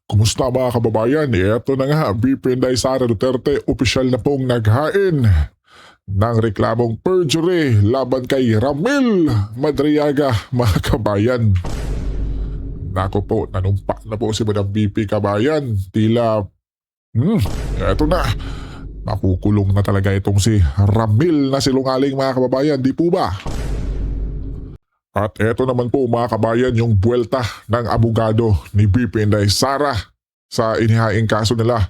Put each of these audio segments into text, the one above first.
Kumusta mga kababayan? Ito na nga, VP Inday Sara Duterte opisyal na pong naghain ng reklamong perjury laban kay Ramil Madriaga mga kabayan. Nako po, nanumpa na po si Madam VP kabayan. Tila, eto na, makukulong na talaga itong si Ramil na silungaling mga kababayan, di po ba? At eto naman po mga kabayan yung buwelta ng abogado ni VP Inday Sara sa inihaing kaso nila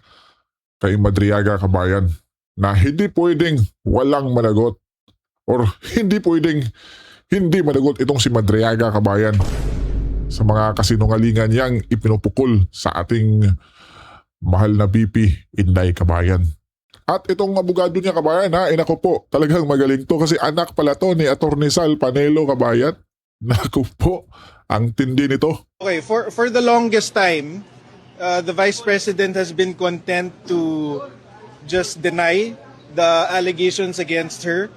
kay Madriaga kabayan na hindi pwedeng walang managot or hindi pwedeng hindi managot itong si Madriaga kabayan sa mga kasinungalingan niyang ipinupukol sa ating mahal na VP Inday kabayan. At itong abogado niya kabayan inako po, talagang magaling to kasi anak pala to ni Attorney Sal Panelo kabayan. Naku po, ang tindi nito. Okay, for the longest time, the Vice President has been content to just deny the allegations against her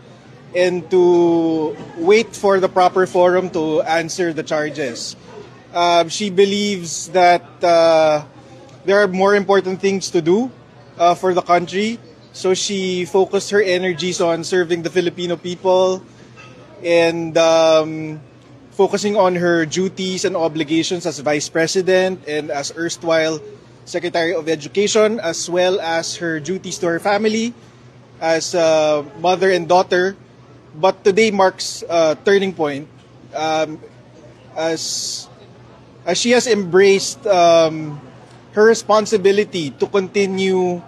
and to wait for the proper forum to answer the charges. She believes that there are more important things to do for the country, so she focused her energies on serving the Filipino people and focusing on her duties and obligations as Vice President and as erstwhile Secretary of Education, as well as her duties to her family as mother and daughter. But today marks a turning point as she has embraced her responsibility to continue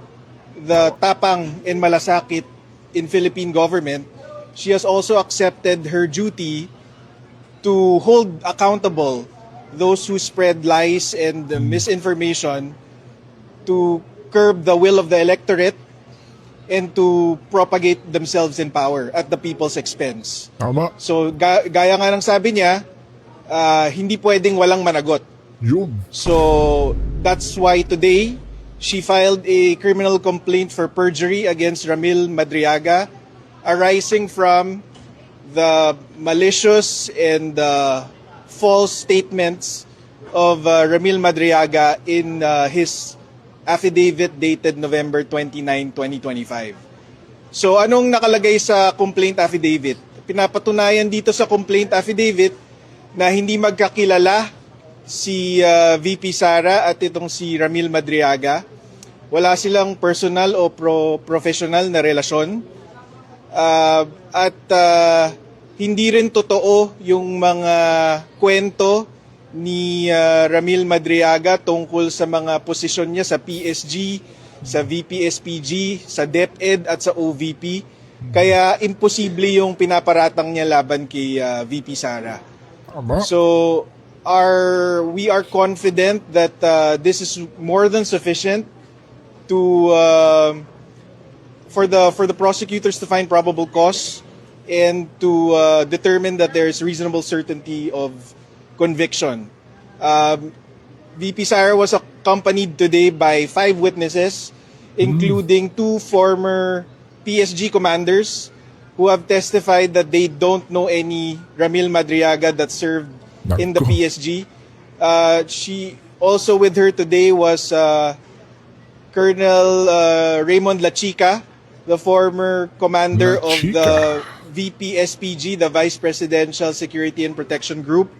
the tapang and malasakit in Philippine government. She has also accepted her duty to hold accountable those who spread lies and misinformation, to curb the will of the electorate, and to propagate themselves in power at the people's expense. Tama. So gaya nga ng sabi niya, hindi pwedeng walang managot. Yun. So that's why today she filed a criminal complaint for perjury against Ramil Madriaga, arising from the malicious and false statements of Ramil Madriaga in his affidavit dated November 29, 2025. So anong nakalagay sa complaint affidavit? Pinapatunayan dito sa complaint affidavit na hindi magkakilala si VP Sara at itong si Ramil Madriaga. Wala silang personal o professional na relasyon. At hindi rin totoo yung mga kwento ni Ramil Madriaga tungkol sa mga posisyon niya sa PSG, sa VP-SPG, sa DepEd at sa OVP. Kaya imposible yung pinaparatang niya laban kay VP Sara. Tama. So we are confident that this is more than sufficient to for the prosecutors to find probable cause and to determine that there is reasonable certainty of conviction. VP Sara was accompanied today by 5 witnesses, including 2 former PSG commanders who have testified that they don't know any Ramil Madriaga that served in the Nako. PSG. She also with her today was Colonel Raymond Lachica, the former commander of Lachica. the VP-SPG, the Vice Presidential Security and Protection Group.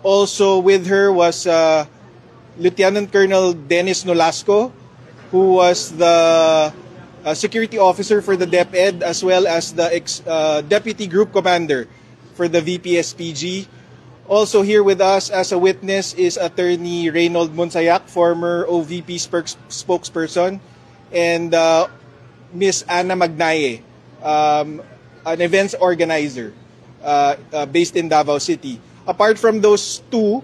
Also with her was Lieutenant Colonel Dennis Nolasco, who was the security officer for the DepEd, as well as the Deputy Group Commander for the VP-SPG. Also here with us as a witness is Attorney Reynold Monsayak, former OVP spokesperson, and Miss Ana Magnaye, an events organizer based in Davao City. Apart from those 2,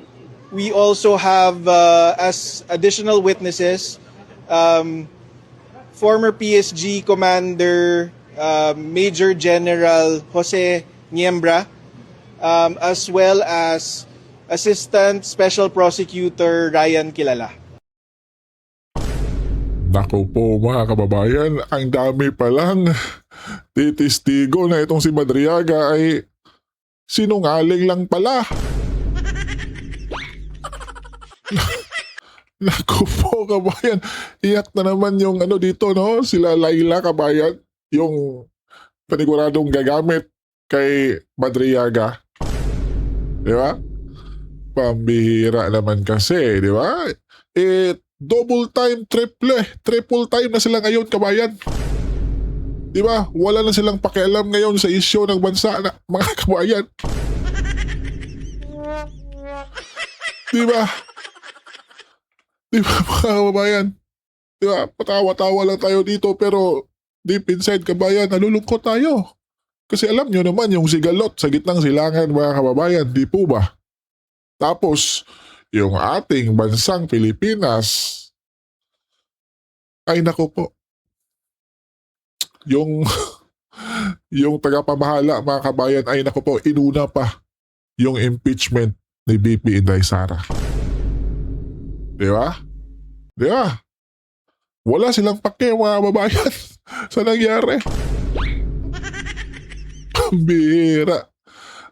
we also have as additional witnesses former PSG Commander Major General Jose Niembra, as well as Assistant Special Prosecutor Ryan Kilala. Nako po mga kababayan, ang dami palang titistigo na itong si Madriaga ay sinungaling lang pala. Naku po, kabayan. Iyak na naman yung ano dito, no? Sila Laila, kabayan. Yung paniguradong gagamit kay Madriaga. Di ba? Pambihira naman kasi, di ba? Double time, triple time na sila ngayon, kabayan. Di ba? Wala na silang pakialam ngayon sa isyu ng bansa na mga kabayan. Di ba? Di ba mga kababayan? Di ba? Patawa-tawa lang tayo dito pero deep inside kabayan, nalulungkot tayo. Kasi alam nyo naman yung sigalot sa gitnang silangan mga kababayan, di po ba? Tapos, yung ating bansang Pilipinas, ay nako po, yung yung tagapamahala mga kabayan ay nako po, inuna pa yung impeachment ni BP Inday Sara. Di ba? Di ba? Wala silang pake mga kababayan sa nangyari. Pambihira.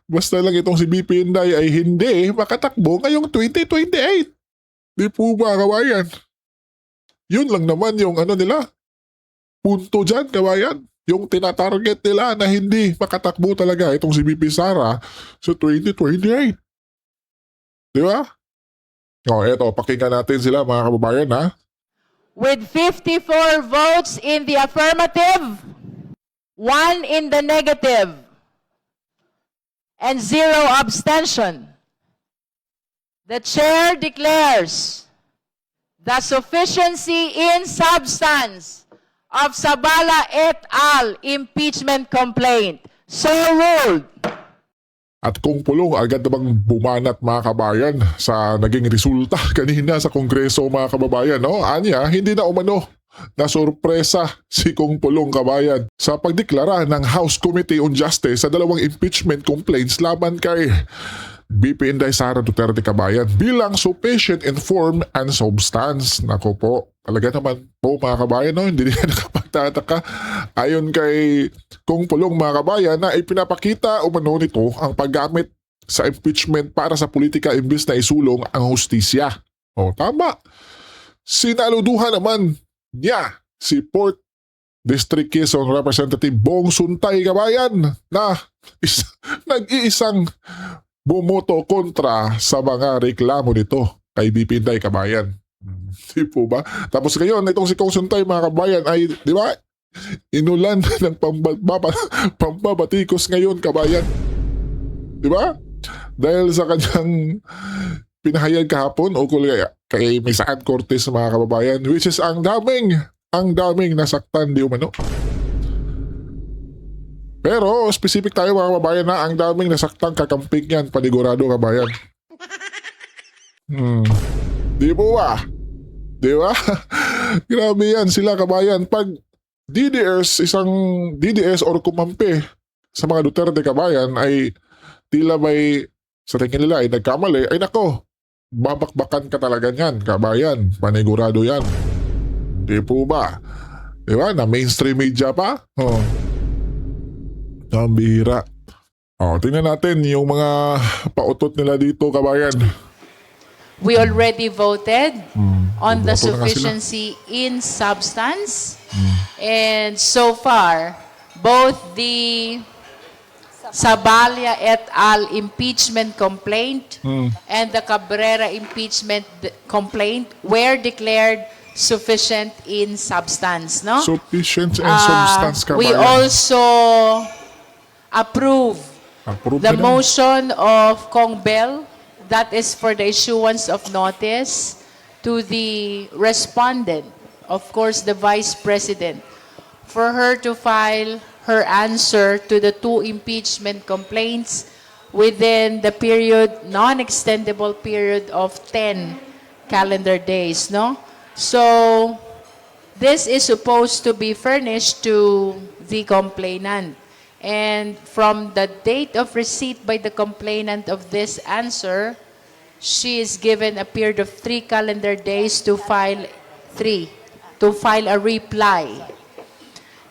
Basta lang itong si BP Inday ay hindi makatakbo ngayong 2028. Di po ba kabayan? Yun lang naman yung ano nila. Punto dyan kabayan. Yung tinatarget nila na hindi makatakbo talaga itong si BP Sara sa 2028. Di ba? O eto, pakinggan natin sila mga kababayan ha. With 54 votes in the affirmative, 1 in the negative, and 0 abstention, the chair declares the sufficiency in substance of Sabala et al. Impeachment complaint. So ruled. At kung pulong agad namang bumanat mga kabayan sa naging resulta kanina sa Kongreso mga kababayan. No? Anya, hindi na umano na sorpresa si Kung Pulong kabayan sa pagdeklara ng House Committee on Justice sa dalawang impeachment complaints laban kay BP Inday Sara Duterte kabayan bilang sufficient in form and substance. Nako po, talaga naman po mga kabayan, no? Hindi na nakapagtataka ayon kay Kung Pulong mga kabayan na ipinapakita umano nito ang paggamit sa impeachment para sa politika imbis na isulong ang hustisya. O tama, sinaluduhan naman niya si 4th District Quezon Representative Bong Suntay kabayan na nag-iisang bumoto kontra sa mga reklamo nito kay BP Inday kabayan. Di po ba? Tapos ngayon, itong si Kong Suntay mga kabayan ay, di ba, inulan ng pambabatikos ngayon kabayan. Di ba? Dahil sa kanyang pinahayag kahapon o kay Misaad Cortez mga kababayan, which is ang daming nasaktan di umano. Pero specific tayo mga kababayan na ang daming nasaktang kakamping yan, panigurado kabayan. Di po ba? Di ba? Grabe yan sila kabayan. Pag isang DDS or kumampi sa mga Duterte kabayan ay tila may sa tingin nila ay nagkamali, ay nako, babakbakan ka talaga yan kabayan. Panigurado yan. Di po ba? Di ba? Na mainstream media pa? Oh. Ang bihira. Tingnan natin yung mga pautot nila dito, kabayan. We already voted on the Boto na nga sila. sufficiency in substance. And so far, both the Sabalia et al. Impeachment complaint and the Cabrera impeachment complaint were declared sufficient in substance, no? Sufficient and substance, kabayan. We also approve Approve the na lang. motion of Kong Bell, that is for the issuance of notice to the respondent, of course the Vice President, for her to file her answer to the 2 impeachment complaints within the non-extendable period of 10 calendar days, no? So, this is supposed to be furnished to the complainant. And from the date of receipt by the complainant of this answer, she is given a period of 3 calendar days to file a reply.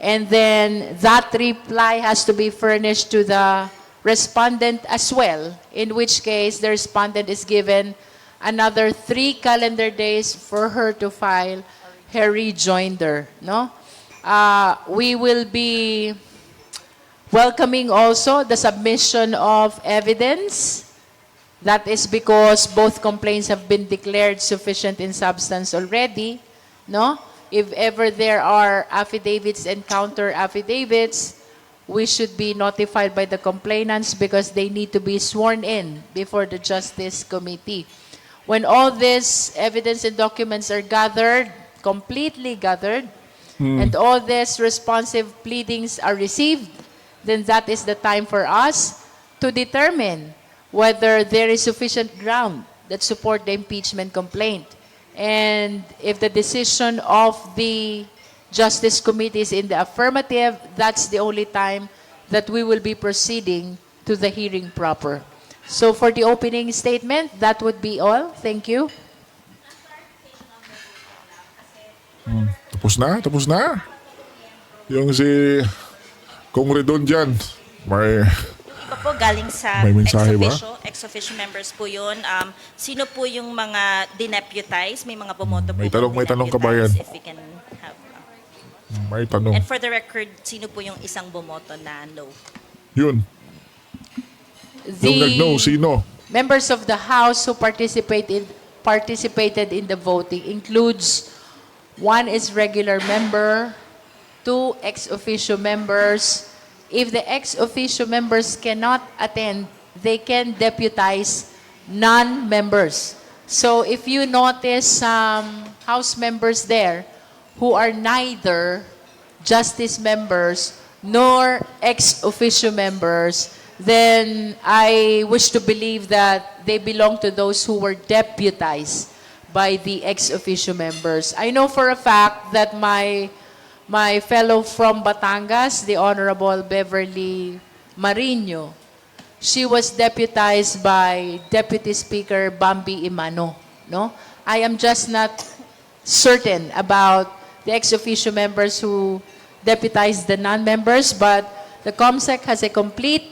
And then that reply has to be furnished to the respondent as well, in which case the respondent is given another 3 calendar days for her to file her rejoinder, no? We will be welcoming also the submission of evidence. That is because both complaints have been declared sufficient in substance already, no? If ever there are affidavits and counter affidavits, we should be notified by the complainants because they need to be sworn in before the Justice Committee. When all this evidence and documents are gathered, completely gathered, and all these responsive pleadings are received, then that is the time for us to determine whether there is sufficient ground that support the impeachment complaint. And if the decision of the Justice Committee is in the affirmative, that's the only time that we will be proceeding to the hearing proper. So for the opening statement, that would be all. Thank you. Tapos na. Yung si Kong Redon dyan, may Iba po galing sa May mensahe ba? ex-officio members po yun. Sino po yung mga dineputize? May mga bumoto po. May tanong- bang may tanong ka ba dineputize? yan? If we can have. may tanong. And for the record, sino po yung isang bumoto na no? Yun, yung nag-no, sino? Members of the House who participated in the voting includes 1 is regular member, 2 ex-officio members. If the ex-officio members cannot attend, they can deputize non-members. So if you notice some House members there who are neither justice members nor ex-officio members, then I wish to believe that they belong to those who were deputized by the ex-officio members. I know for a fact that my fellow from Batangas, the Honorable Beverly Marino, she was deputized by Deputy Speaker Bambi Imano. No, I am just not certain about the ex-officio members who deputized the non-members, but the COMSEC has a complete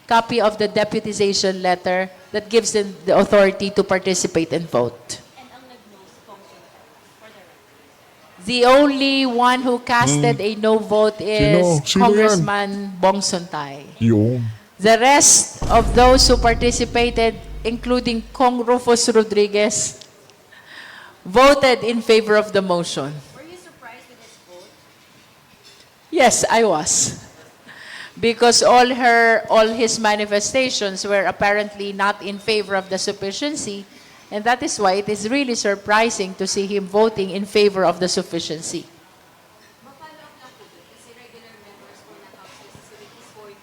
copy of the deputization letter that gives them the authority to participate and vote. The only one who casted a no vote is Sino yan? Congressman Bong Sontay. Yung The rest of those who participated, including Kong Rufus Rodriguez, voted in favor of the motion. Were you surprised with his vote? Yes, I was. Because all his manifestations were apparently not in favor of the sufficiency, and that is why it is really surprising to see him voting in favor of the sufficiency. Mapalo up lang po dun kasi regular members po ng House Legislative is 40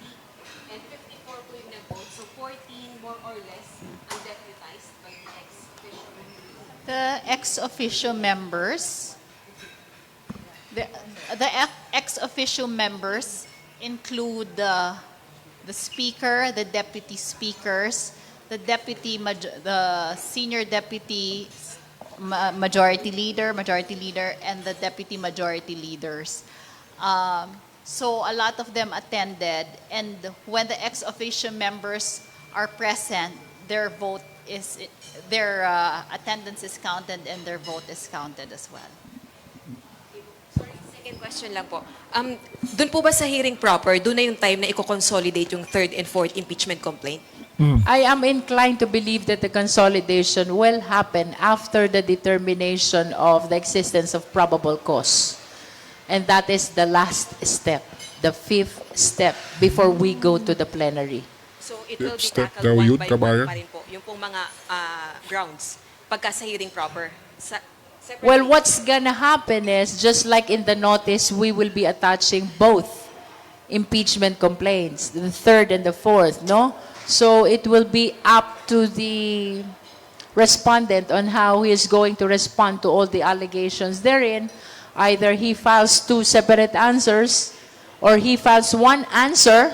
and 54 po yung nag-vote. So 14 more or less ang deputized by the ex-official members. The ex-officio members, the ex-officio members include the speaker, the deputy speakers, the senior deputy majority leader, and the deputy majority leaders. So a lot of them attended, and when the ex-officio members are present, their attendance is counted and their vote is counted as well. Sorry, second question lang po. Doon po ba sa hearing proper, doon na yung time na i-consolidate yung third and fourth impeachment complaint? I am inclined to believe that the consolidation will happen after the determination of the existence of probable cause. And that is the last step, the 5th step before we go to the plenary. So it will be Step daw tackled one yun, by kabayan. one pa rin po, yung pong mga grounds, pagka sa hearing proper. Separately- Well, what's gonna happen is, just like in the notice, we will be attaching both impeachment complaints, the third and the fourth, no? So it will be up to the respondent on how he is going to respond to all the allegations therein. Either he files 2 separate answers, or he files 1 answer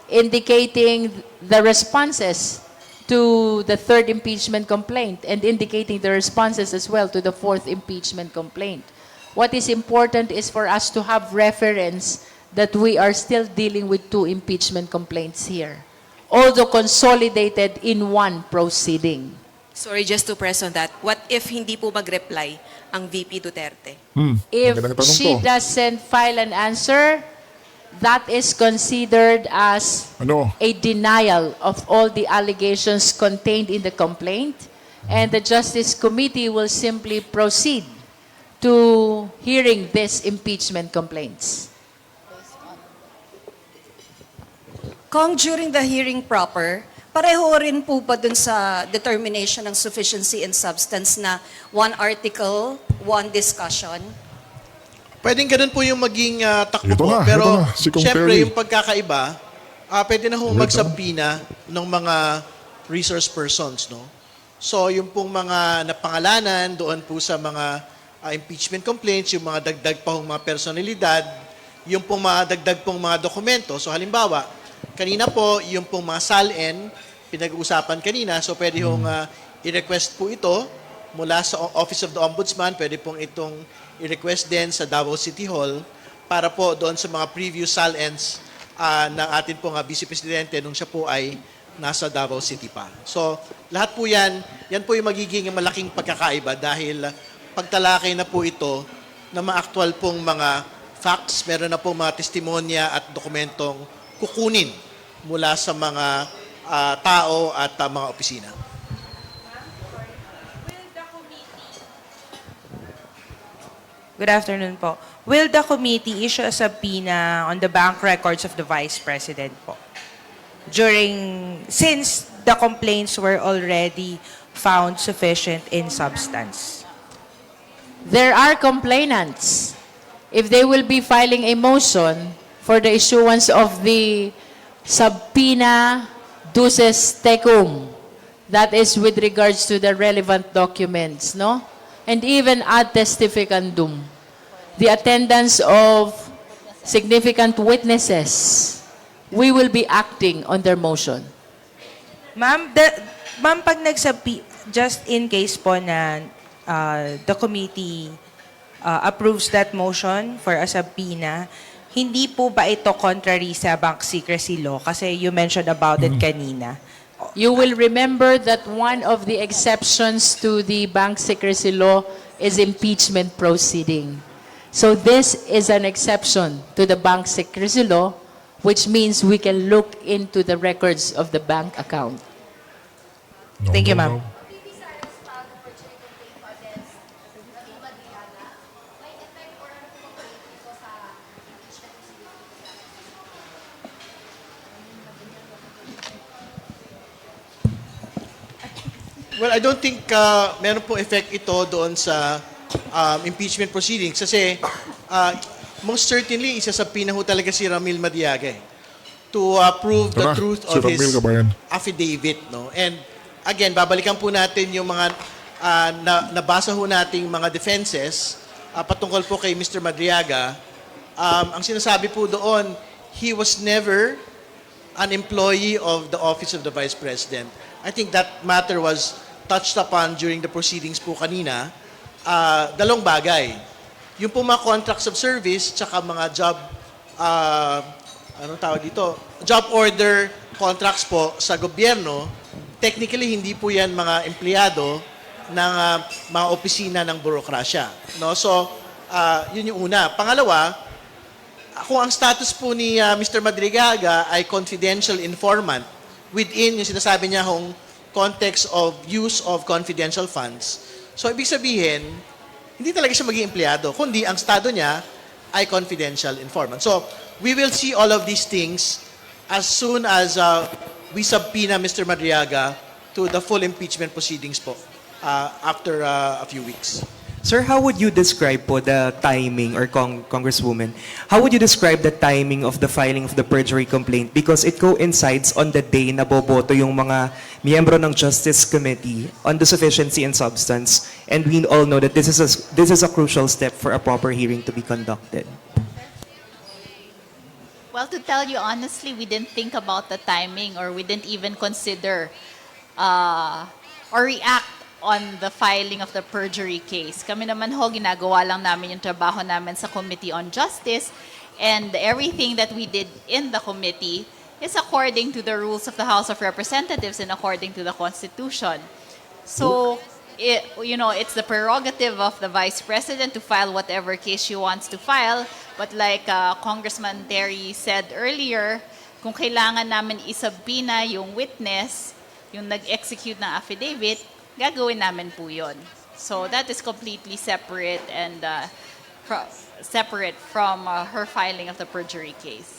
indicating the responses to the third impeachment complaint and indicating the responses as well to the fourth impeachment complaint. What is important is for us to have reference that we are still dealing with 2 impeachment complaints here, although consolidated in 1 proceeding. Sorry, just to press on that. What if hindi po mag-reply ang VP Duterte? If Magandang tanong she to. doesn't file an answer, that is considered as Ano? a denial of all the allegations contained in the complaint, and the Justice Committee will simply proceed to hearing these impeachment complaints. Kung during the hearing proper, pareho rin po ba dun sa determination ng sufficiency and substance na one article, one discussion? Pwedeng ganun po yung maging takbo Ito po. na, Pero ito na, si Kong syempre Terry. yung pagkakaiba, pwede na ho Wait, magsabpina ng mga resource persons. No? So yung pong mga napangalanan doon po sa mga impeachment complaints, yung mga dagdag pa hong mga personalidad, yung pong mga dagdag pong mga dokumento. So halimbawa, kanina po, yung pong mga SALN, pinag-uusapan kanina, so pwede hong i-request po ito mula sa Office of the Ombudsman, pwede pong itong i-request din sa Davao City Hall para po doon sa mga previous SALNs ng atin pong Vice Presidente nung siya po ay nasa Davao City pa. So, lahat po yan po yung magiging malaking pagkakaiba dahil pagtalakay na po ito ng mga aktual pong mga facts, meron na pong mga testimonya at dokumentong kukunin mula sa mga tao at mga opisina. Good afternoon po. Will the committee issue a subpoena on the bank records of the Vice President po? Since the complaints were already found sufficient in substance. There are complainants. If they will be filing a motion for the issuance of the subpoena duces tecum, that is with regards to the relevant documents, no? And even ad testificandum, the attendance of significant witnesses, we will be acting on their motion. Ma'am, pag just in case po na the committee approves that motion for a subpoena, hindi po ba ito contrary sa bank secrecy law? Kasi you mentioned about it kanina. You will remember that one of the exceptions to the bank secrecy law is impeachment proceeding. So this is an exception to the bank secrecy law, which means we can look into the records of the bank account. No, Thank you, no, ma'am. no. Well, I don't think meron pong effect ito doon sa impeachment proceedings kasi most certainly isa sa ho talaga si Ramil Madiaga to prove the Tara, truth si of Ramil his Kabayan. affidavit. No? And again, babalikan po natin yung mga nabasa ho nating mga defenses patungkol po kay Mr. Madriaga. Ang sinasabi po doon, he was never an employee of the Office of the Vice President. I think that matter was touched upon during the proceedings po kanina. Dalawang bagay. Yung po mga contracts of service, tsaka mga job, anong tawag dito? Job order contracts po sa gobyerno, technically hindi po yan mga empleyado ng mga opisina ng burokrasya. No? So, yun yung una. Pangalawa, kung ang status po ni Mr. Madrigaga ay confidential informant within yung sinasabi niya hong context of use of confidential funds. So, ibig sabihin, hindi talaga siya maging empleyado, kundi ang estado niya ay confidential informant. So, we will see all of these things as soon as we subpoena Mr. Madriaga to the full impeachment proceedings po after a few weeks. Sir, how would you describe po the timing, or Congresswoman, how would you describe the timing of the filing of the perjury complaint? Because it coincides on the day na boboto yung mga miyembro ng Justice Committee on the sufficiency and substance, and we all know that this is a crucial step for a proper hearing to be conducted. Well, to tell you honestly, we didn't think about the timing, or we didn't even consider or react on the filing of the perjury case. Kami naman ho, ginagawa lang namin yung trabaho namin sa Committee on Justice, and everything that we did in the committee is according to the rules of the House of Representatives and according to the Constitution. So, it's the prerogative of the Vice President to file whatever case she wants to file. But like Congressman Terry said earlier, kung kailangan namin isubpoena yung witness, yung nag-execute ng affidavit, gagawin namin po yun. So that is completely separate and separate from her filing of the perjury case.